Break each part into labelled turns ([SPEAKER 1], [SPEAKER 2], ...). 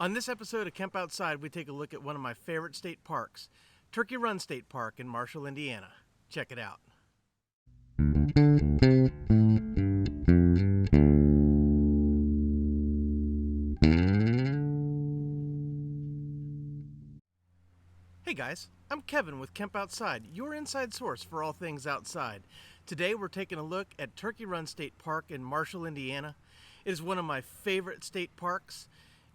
[SPEAKER 1] On this episode of Kemp Outside, we take a look at one of my favorite state parks, Turkey Run State Park in Marshall, Indiana. Check it out. Hey guys, I'm Kevin with Kemp Outside, your inside source for all things outside. Today we're taking a look at Turkey Run State Park in Marshall, Indiana. It is one of my favorite state parks.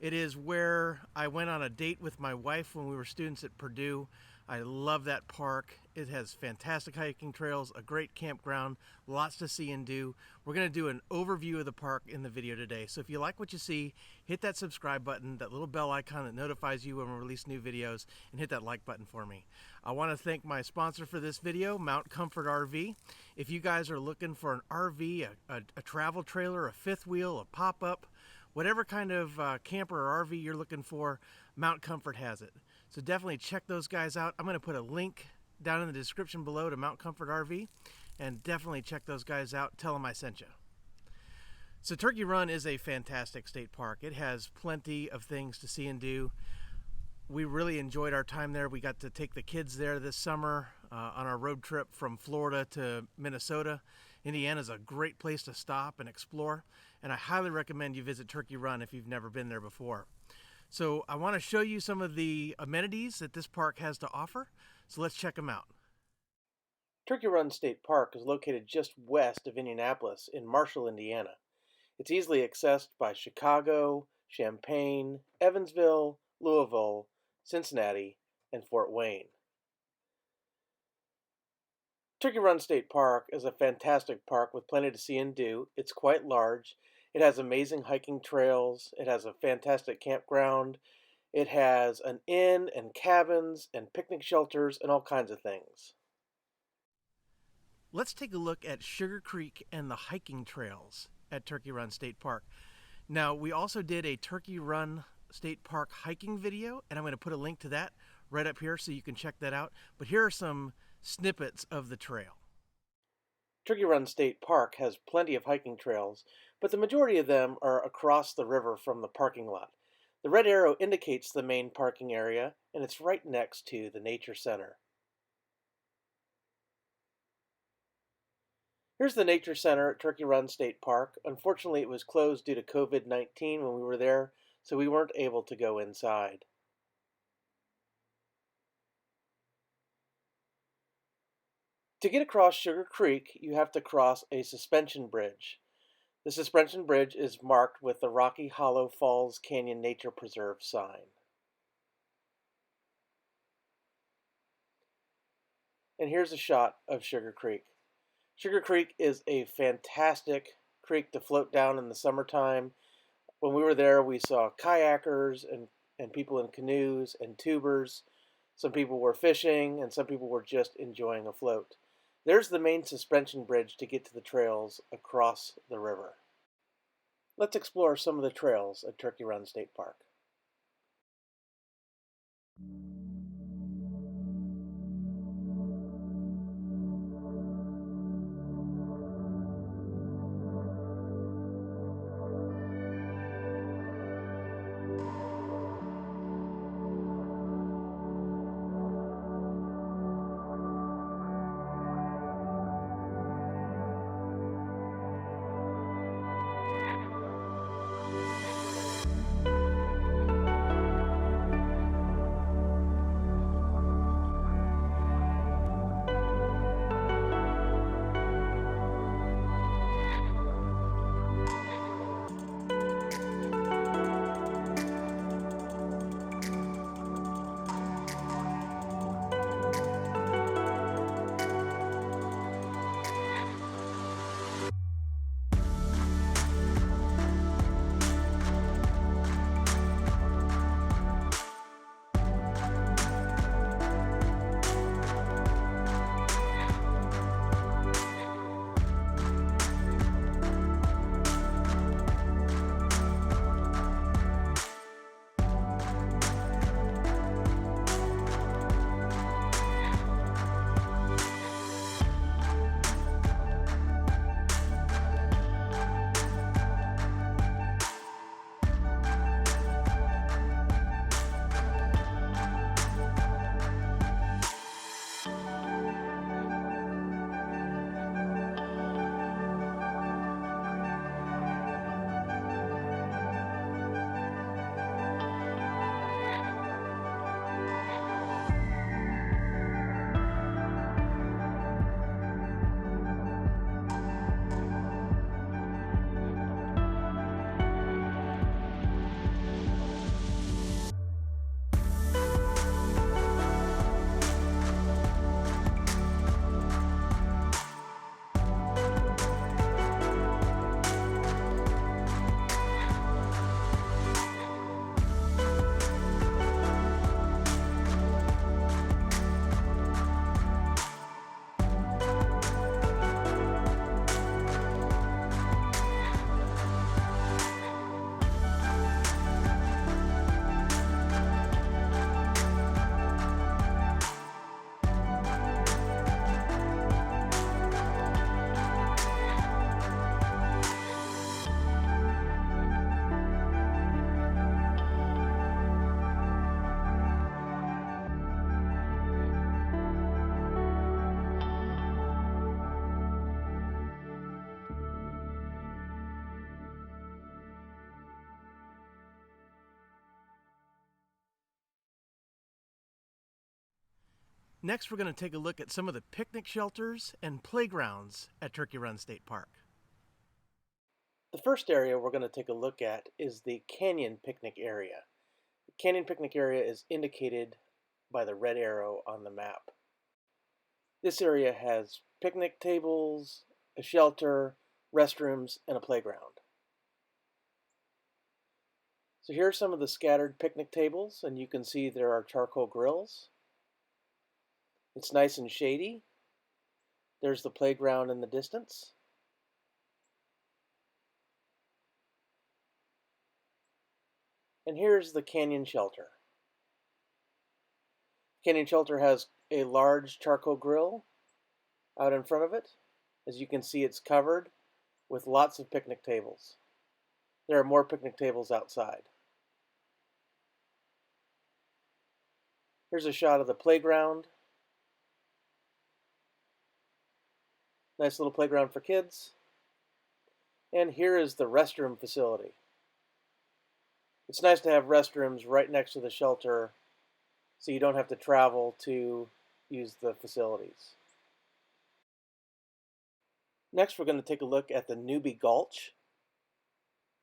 [SPEAKER 1] It is where I went on a date with my wife when we were students at Purdue. I love that park. It has fantastic hiking trails, a great campground, lots to see and do. We're going to do an overview of the park in the video today. So if you like what you see, hit that subscribe button, that little bell icon that notifies you when we release new videos, and hit that like button for me. I want to thank my sponsor for this video, Mount Comfort RV. If you guys are looking for an RV, a travel trailer, a fifth wheel, a pop-up, whatever kind of camper or RV you're looking for, Mount Comfort has it. So definitely check those guys out. I'm going to put a link down in the description below to Mount Comfort RV, and definitely check those guys out. Tell them I sent you. So Turkey Run is a fantastic state park. It has plenty of things to see and do. We really enjoyed our time there. We got to take the kids there this summer on our road trip from Florida to Minnesota. Indiana is a great place to stop and explore, and I highly recommend you visit Turkey Run if you've never been there before. So I want to show you some of the amenities that this park has to offer, so let's check them out. Turkey Run State Park is located just west of Indianapolis in Marshall, Indiana. It's easily accessed by Chicago, Champaign, Evansville, Louisville, Cincinnati, and Fort Wayne. Turkey Run State Park is a fantastic park with plenty to see and do. It's quite large. It has amazing hiking trails. It has a fantastic campground. It has an inn and cabins and picnic shelters and all kinds of things. Let's take a look at Sugar Creek and the hiking trails at Turkey Run State Park. Now, we also did a Turkey Run State Park hiking video, and I'm going to put a link to that right up here so you can check that out. But here are some snippets of the trail. Turkey Run State Park has plenty of hiking trails, but the majority of them are across the river from the parking lot. The red arrow indicates the main parking area, and it's right next to the Nature Center. Here's the Nature Center at Turkey Run State Park. Unfortunately, it was closed due to COVID-19 when we were there, so we weren't able to go inside. To get across Sugar Creek, you have to cross a suspension bridge. The suspension bridge is marked with the Rocky Hollow Falls Canyon Nature Preserve sign. And here's a shot of Sugar Creek. Sugar Creek is a fantastic creek to float down in the summertime. When we were there, we saw kayakers and people in canoes and tubers. Some people were fishing, and some people were just enjoying a float. There's the main suspension bridge to get to the trails across the river. Let's explore some of the trails at Turkey Run State Park. Next, we're going to take a look at some of the picnic shelters and playgrounds at Turkey Run State Park. The first area we're going to take a look at is the Canyon Picnic Area. The Canyon Picnic Area is indicated by the red arrow on the map. This area has picnic tables, a shelter, restrooms, and a playground. So here are some of the scattered picnic tables, and you can see there are charcoal grills. It's nice and shady. There's the playground in the distance. And here's the Canyon Shelter. Canyon Shelter has a large charcoal grill out in front of it. As you can see, it's covered with lots of picnic tables. There are more picnic tables outside. Here's a shot of the playground. Nice little playground for kids. And here is the restroom facility. It's nice to have restrooms right next to the shelter so you don't have to travel to use the facilities. Next, we're going to take a look at the Newbie Gulch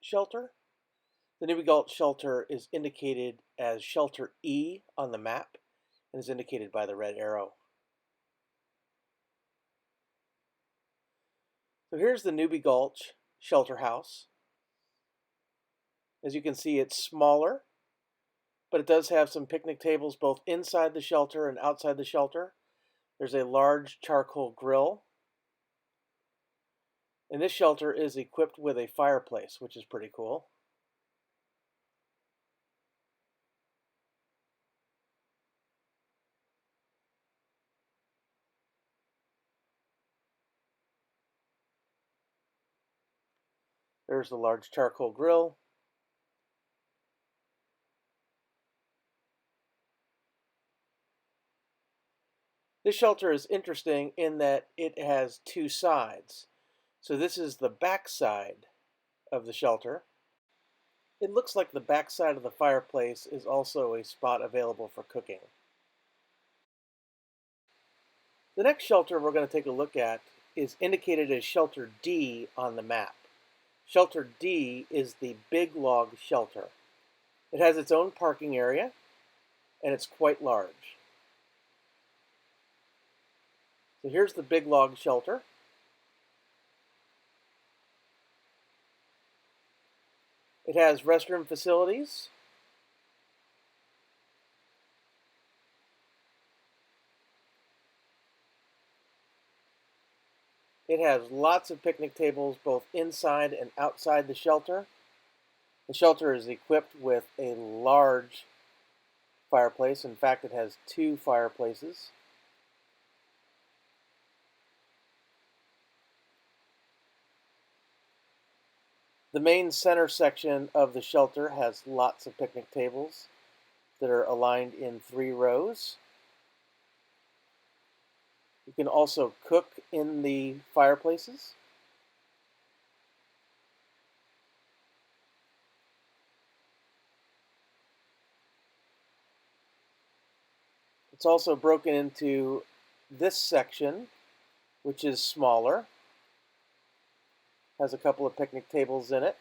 [SPEAKER 1] shelter. The Newbie Gulch shelter is indicated as Shelter E on the map and is indicated by the red arrow. So here's the Newbie Gulch shelter house. As you can see, it's smaller, but it does have some picnic tables both inside the shelter and outside the shelter. There's a large charcoal grill. And this shelter is equipped with a fireplace, which is pretty cool. There's the large charcoal grill. This shelter is interesting in that it has two sides. So this is the back side of the shelter. It looks like the back side of the fireplace is also a spot available for cooking. The next shelter we're going to take a look at is indicated as Shelter D on the map. Shelter D is the big log shelter. It has its own parking area, and it's quite large. So here's the big log shelter. It has restroom facilities. It has lots of picnic tables both inside and outside the shelter. The shelter is equipped with a large fireplace. In fact, it has two fireplaces. The main center section of the shelter has lots of picnic tables that are aligned in 3 rows. You can also cook in the fireplaces. It's also broken into this section, which is smaller. Has a couple of picnic tables in it.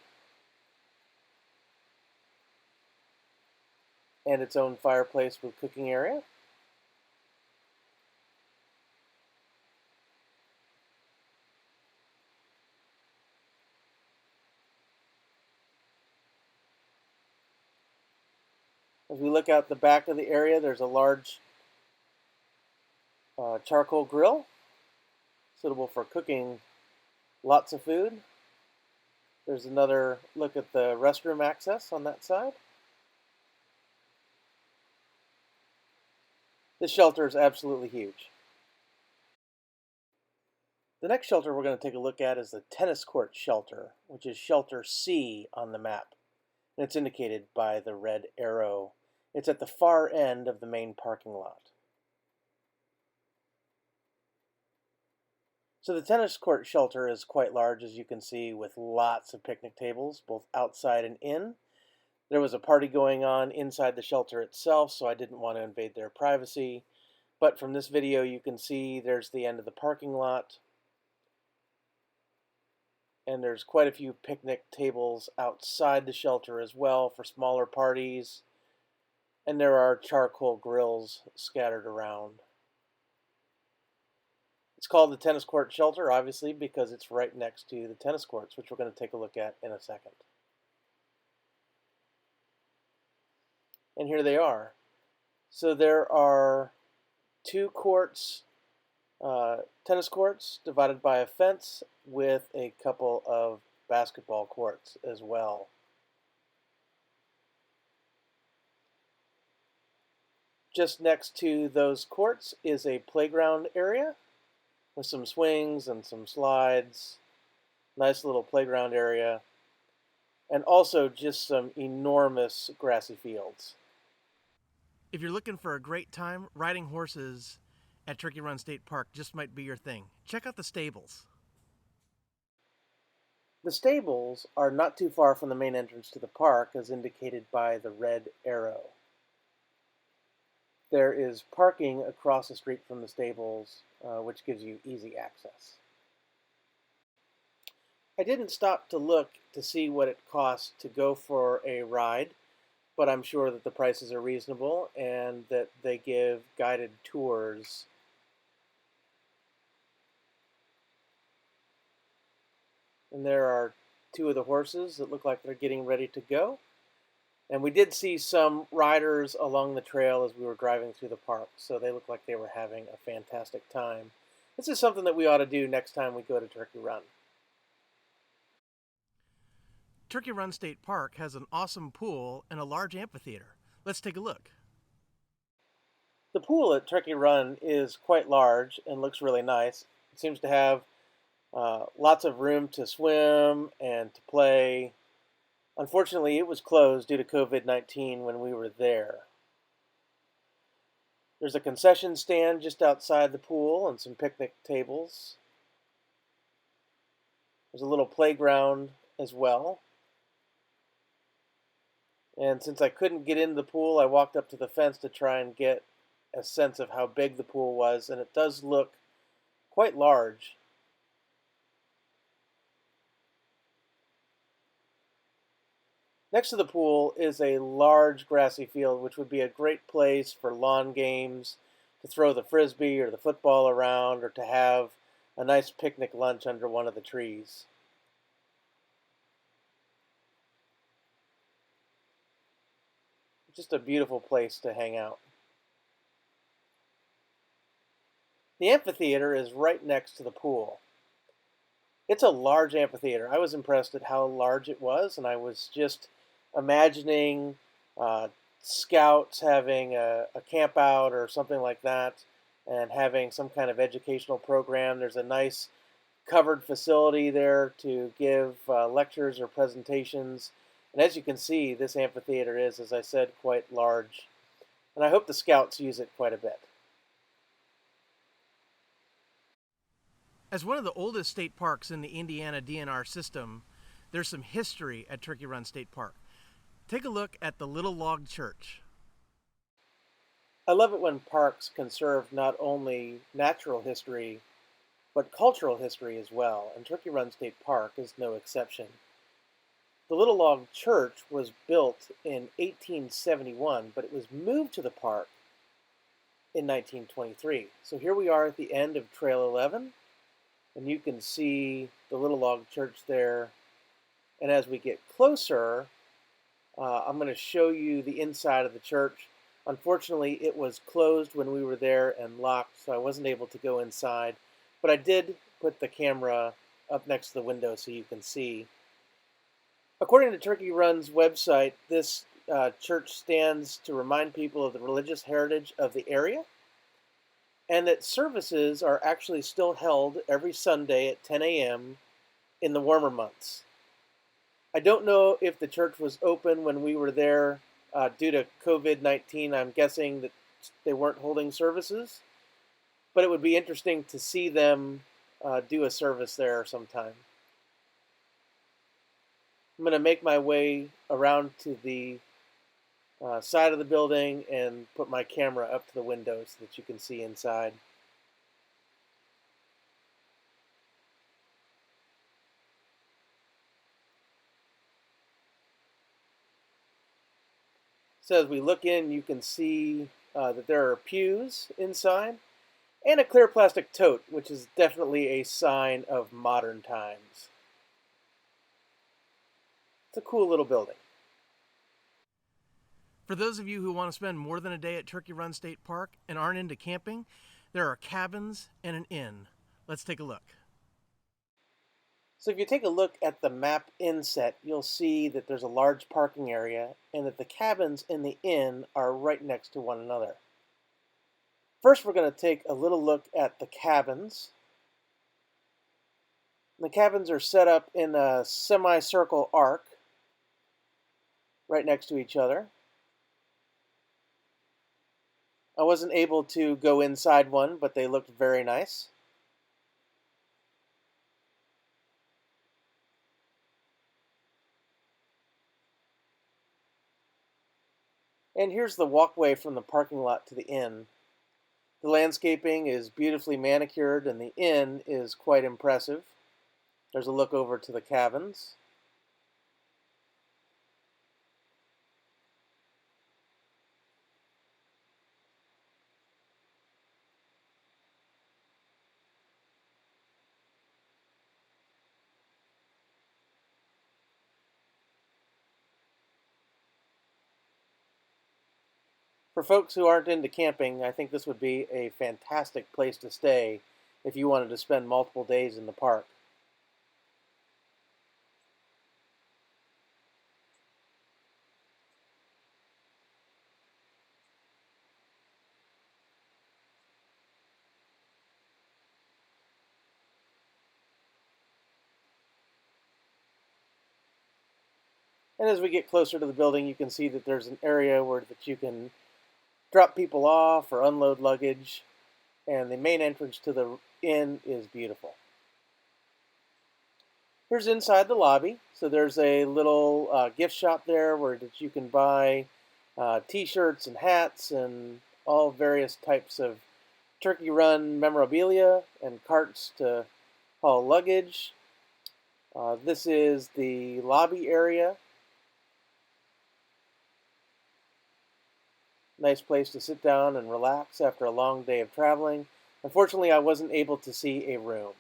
[SPEAKER 1] And its own fireplace with cooking area. As we look out the back of the area, there's a large charcoal grill, suitable for cooking lots of food. There's another look at the restroom access on that side. This shelter is absolutely huge. The next shelter we're going to take a look at is the tennis court shelter, which is Shelter C on the map. And it's indicated by the red arrow. It's at the far end of the main parking lot. So the tennis court shelter is quite large, as you can see, with lots of picnic tables, both outside and in. There was a party going on inside the shelter itself, so I didn't want to invade their privacy. But from this video, you can see there's the end of the parking lot, and there's quite a few picnic tables outside the shelter as well for smaller parties, and there are charcoal grills scattered around. It's called the tennis court shelter, obviously, because it's right next to the tennis courts, which we're going to take a look at in a second. And here they are. So there are two courts, tennis courts divided by a fence with a couple of basketball courts as well. Just next to those courts is a playground area with some swings and some slides. Nice little playground area. And also just some enormous grassy fields. If you're looking for a great time, riding horses at Turkey Run State Park just might be your thing. Check out the stables. The stables are not too far from the main entrance to the park, as indicated by the red arrow. There is parking across the street from the stables, which gives you easy access. I didn't stop to look to see what it costs to go for a ride, but I'm sure that the prices are reasonable and that they give guided tours. And there are two of the horses that look like they're getting ready to go. And we did see some riders along the trail as we were driving through the park, so they look like they were having a fantastic time. This is something that we ought to do next time we go to Turkey Run. Turkey Run State Park has an awesome pool and a large amphitheater. Let's take a look. The pool at Turkey Run is quite large and looks really nice. It seems to have lots of room to swim and to play. Unfortunately, it was closed due to COVID-19 when we were there. There's a concession stand just outside the pool and some picnic tables. There's a little playground as well. And since I couldn't get into the pool, I walked up to the fence to try and get a sense of how big the pool was, and it does look quite large. Next to the pool is a large grassy field, which would be a great place for lawn games, to throw the frisbee or the football around, or to have a nice picnic lunch under one of the trees. Just a beautiful place to hang out. The amphitheater is right next to the pool. It's a large amphitheater. I was impressed at how large it was, and I was just imagining scouts having a camp out or something like that and having some kind of educational program. There's a nice covered facility there to give lectures or presentations. And as you can see, this amphitheater is, as I said, quite large. And I hope the scouts use it quite a bit. As one of the oldest state parks in the Indiana DNR system, there's some history at Turkey Run State Park. Take a look at the little log church. I love it when parks conserve not only natural history, but cultural history as well, and Turkey Run State Park is no exception. The little log church was built in 1871, but it was moved to the park in 1923. So here we are at the end of Trail 11, and you can see the little log church there. And as we get closer, I'm going to show you the inside of the church. Unfortunately, it was closed when we were there and locked, so I wasn't able to go inside. But I did put the camera up next to the window so you can see. According to Turkey Run's website, this church stands to remind people of the religious heritage of the area, and that services are actually still held every Sunday at 10 a.m. in the warmer months. I don't know if the church was open when we were there due to COVID-19. I'm guessing that they weren't holding services, but it would be interesting to see them do a service there sometime. I'm going to make my way around to the side of the building and put my camera up to the window so that you can see inside. So as we look in, you can see that there are pews inside and a clear plastic tote, which is definitely a sign of modern times. It's a cool little building. For those of you who want to spend more than a day at Turkey Run State Park and aren't into camping, there are cabins and an inn. Let's take a look. So if you take a look at the map inset, you'll see that there's a large parking area and that the cabins in the inn are right next to one another. First, we're going to take a little look at the cabins. The cabins are set up in a semicircle arc right next to each other. I wasn't able to go inside one, but they looked very nice. And here's the walkway from the parking lot to the inn. The landscaping is beautifully manicured and the inn is quite impressive. There's a look over to the cabins. For folks who aren't into camping, I think this would be a fantastic place to stay if you wanted to spend multiple days in the park. And as we get closer to the building, you can see that there's an area where that you can drop people off or unload luggage. And the main entrance to the inn is beautiful. Here's inside the lobby. So there's a little gift shop there where that you can buy t-shirts and hats and all various types of Turkey Run memorabilia and carts to haul luggage. This is the lobby area. Nice place to sit down and relax after a long day of traveling. Unfortunately, I wasn't able to see a room.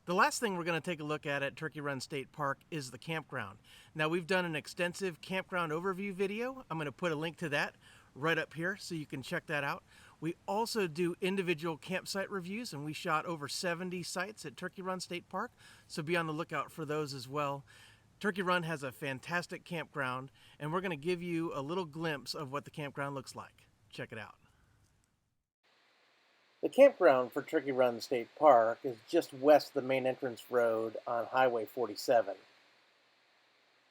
[SPEAKER 1] The last thing we're going to take a look at Turkey Run State Park is the campground. Now, we've done an extensive campground overview video. I'm going to put a link to that right up here so you can check that out. We also do individual campsite reviews, and we shot over 70 sites at Turkey Run State Park, so be on the lookout for those as well. Turkey Run has a fantastic campground, and we're going to give you a little glimpse of what the campground looks like. Check it out. The campground for Turkey Run State Park is just west of the main entrance road on Highway 47.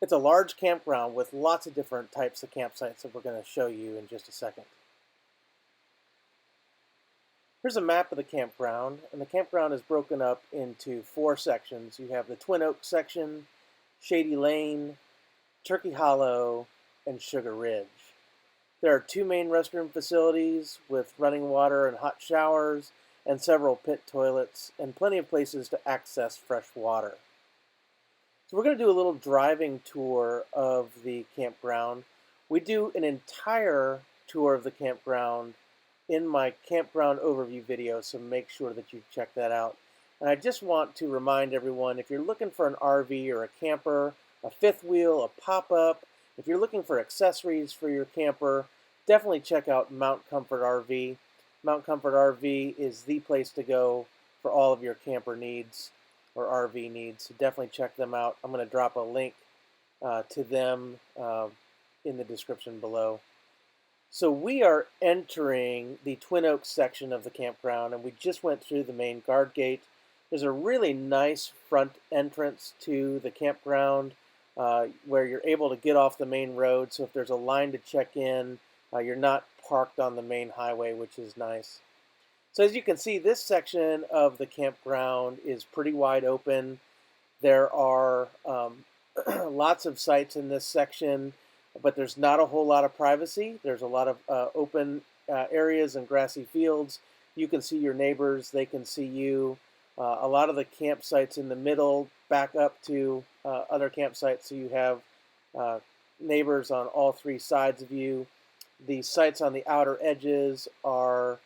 [SPEAKER 1] It's a large campground with lots of different types of campsites that we're going to show you in just a second. Here's a map of the campground, and the campground is broken up into 4 sections. You have the Twin Oaks section, Shady Lane, Turkey Hollow, and Sugar Ridge. There are 2 main restroom facilities with running water and hot showers, and several pit toilets, and plenty of places to access fresh water. So we're going to do a little driving tour of the campground. We do an entire tour of the campground in my campground overview video, so make sure that you check that out. And I just want to remind everyone, if you're looking for an RV or a camper, a fifth wheel, a pop-up, if you're looking for accessories for your camper, definitely check out Mount Comfort RV. Mount Comfort RV is the place to go for all of your camper needs or RV needs. So definitely check them out. I'm going to drop a link to them in the description below. So we are entering the Twin Oaks section of the campground, and we just went through the main guard gate. There's a really nice front entrance to the campground where you're able to get off the main road. So if there's a line to check in, you're not parked on the main highway, which is nice. So as you can see, this section of the campground is pretty wide open. There are lots of sites in this section. but there's not a whole lot of privacy. There's a lot of open areas and grassy fields. You can see your neighbors, they can see you. A lot of the campsites in the middle back up to other campsites, so you have neighbors on all three sides of you. The sites on the outer edges are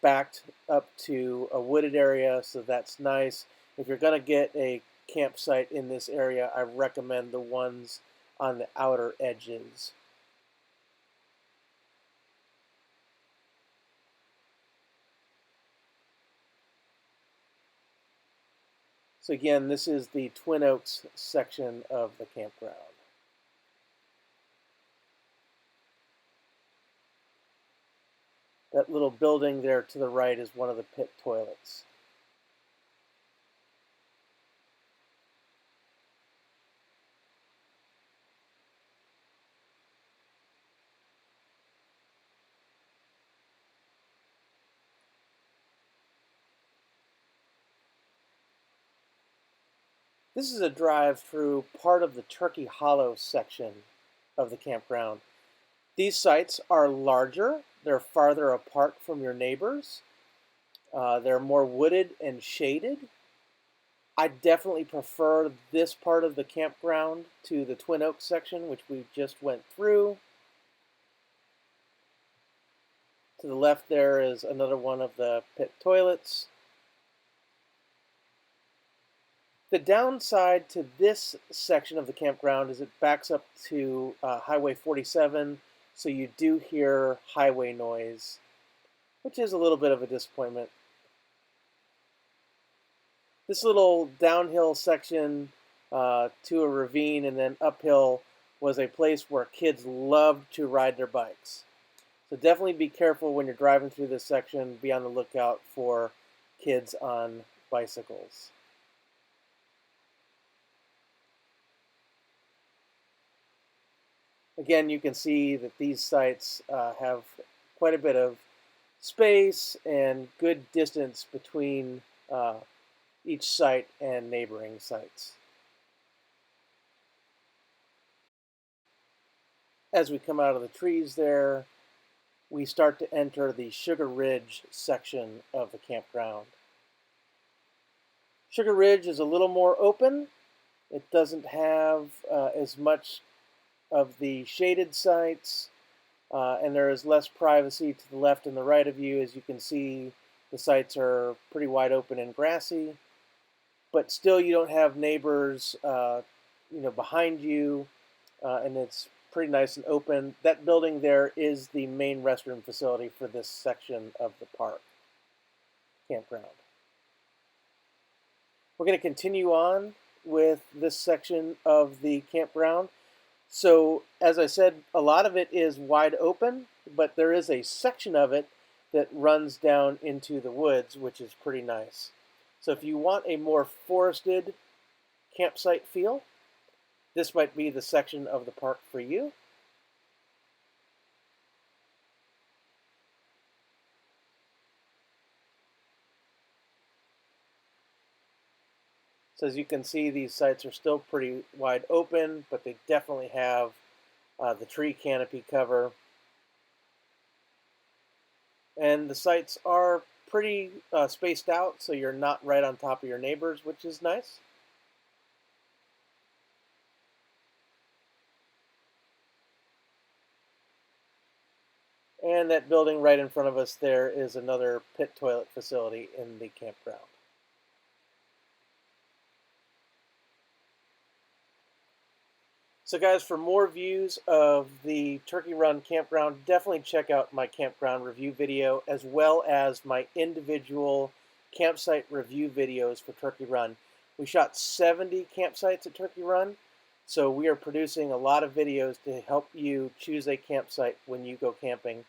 [SPEAKER 1] backed up to a wooded area, so that's nice. If you're going to get a campsite in this area, I recommend the ones on the outer edges. So again, this is the Twin Oaks section of the campground. That little building there to the right is one of the pit toilets. This is a drive through part of the Turkey Hollow section of the campground. These sites are larger, they're farther apart from your neighbors, they're more wooded and shaded. I definitely prefer this part of the campground to the Twin Oaks section, which we just went through. To the left there is another one of the pit toilets. The downside to this section of the campground is it backs up to Highway 47, so you do hear highway noise, which is a little bit of a disappointment. This little downhill section to a ravine and then uphill was a place where kids loved to ride their bikes. So definitely be careful when you're driving through this section. Be on the lookout for kids on bicycles. Again, you can see that these sites have quite a bit of space and good distance between each site and neighboring sites. As we come out of the trees there, we start to enter the Sugar Ridge section of the campground. Sugar Ridge is a little more open. It doesn't have as much of the shaded sites, and there is less privacy to the left and the right of you. As you can see, the sites are pretty wide open and grassy, but still you don't have neighbors behind you, and it's pretty nice and open. That building there is the main restroom facility for this section of the park campground. We're going to continue on with this section of the campground. So as I said, a lot of it is wide open, but there is a section of it that runs down into the woods, which is pretty nice. So if you want a more forested campsite feel, this might be the section of the park for you. So as you can see, these sites are still pretty wide open, but they definitely have the tree canopy cover. And the sites are pretty spaced out, so you're not right on top of your neighbors, which is nice. And that building right in front of us there is another pit toilet facility in the campground. So guys, for more views of the Turkey Run campground, definitely check out my campground review video, as well as my individual campsite review videos for Turkey Run. We shot 70 campsites at Turkey Run, so we are producing a lot of videos to help you choose a campsite when you go camping.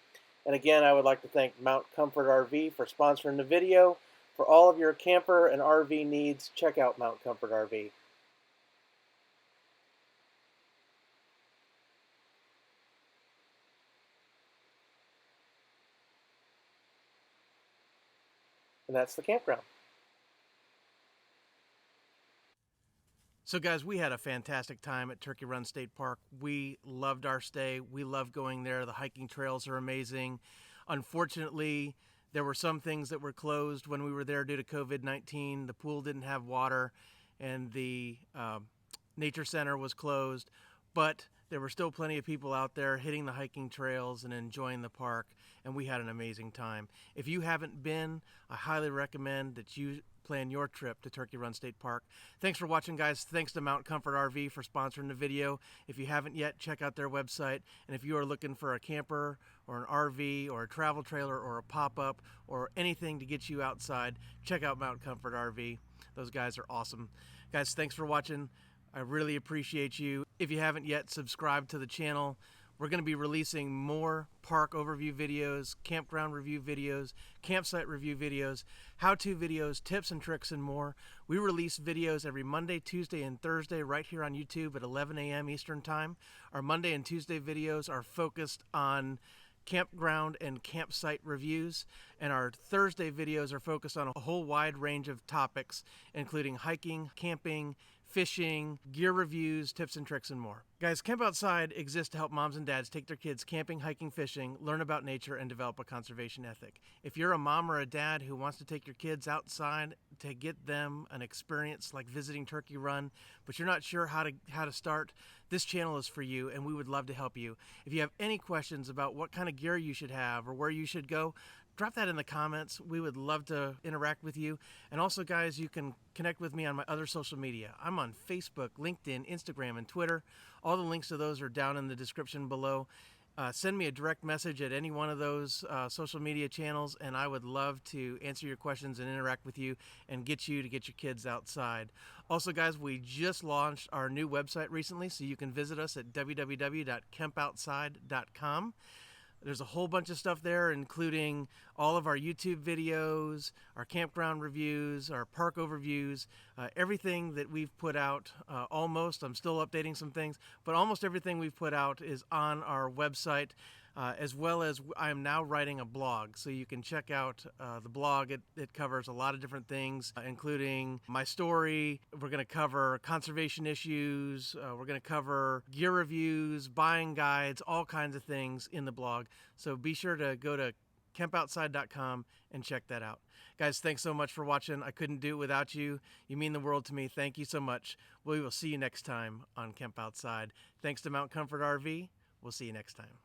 [SPEAKER 1] And again, I would like to thank Mount Comfort RV for sponsoring the video. For all of your camper and RV needs, check out Mount Comfort RV. And that's the campground. So guys, we had a fantastic time at Turkey Run State Park. We loved our stay. We loved going there. The hiking trails are amazing. Unfortunately, there were some things that were closed when we were there due to COVID-19. The pool didn't have water and the nature center was closed, but there were still plenty of people out there hitting the hiking trails and enjoying the park, and we had an amazing time. If you haven't been, I highly recommend that you plan your trip to Turkey Run State Park. Thanks for watching, guys. Thanks to Mount Comfort RV for sponsoring the video. If you haven't yet, check out their website. And if you are looking for a camper or an RV or a travel trailer or a pop-up or anything to get you outside, check out Mount Comfort RV. Those guys are awesome. Guys, thanks for watching. I really appreciate you. If you haven't yet, subscribe to the channel. We're going to be releasing more park overview videos, campground review videos, campsite review videos, how-to videos, tips and tricks, and more. We release videos every Monday, Tuesday, and Thursday right here on YouTube at 11 a.m. Eastern Time. Our Monday and Tuesday videos are focused on campground and campsite reviews, and our Thursday videos are focused on a whole wide range of topics, including hiking, camping, fishing, gear reviews, tips and tricks, and more. Guys, Camp Outside exists to help moms and dads take their kids camping, hiking, fishing, learn about nature, and develop a conservation ethic. If you're a mom or a dad who wants to take your kids outside to get them an experience like visiting Turkey Run, but you're not sure how to start, this channel is for you, and we would love to help you. If you have any questions about what kind of gear you should have or where you should go, drop that in the comments. We would love to interact with you. And also, guys, you can connect with me on my other social media. I'm on Facebook, LinkedIn, Instagram, and Twitter. All the links to those are down in the description below. Send me a direct message at any one of those social media channels, and I would love to answer your questions and interact with you and get you to get your kids outside. Also, guys, we just launched our new website recently, so you can visit us at www.kempoutside.com. There's a whole bunch of stuff there, including all of our YouTube videos, our campground reviews, our park overviews, everything that we've put out. Almost, I'm still updating some things, but almost everything we've put out is on our website, as well as I am now writing a blog. So you can check out the blog. It covers a lot of different things, including my story. We're going to cover conservation issues. We're going to cover gear reviews, buying guides, all kinds of things in the blog. So be sure to go to kempoutside.com and check that out. Guys, thanks so much for watching. I couldn't do it without you. You mean the world to me. Thank you so much. We will see you next time on Camp Outside. Thanks to Mount Comfort RV. We'll see you next time.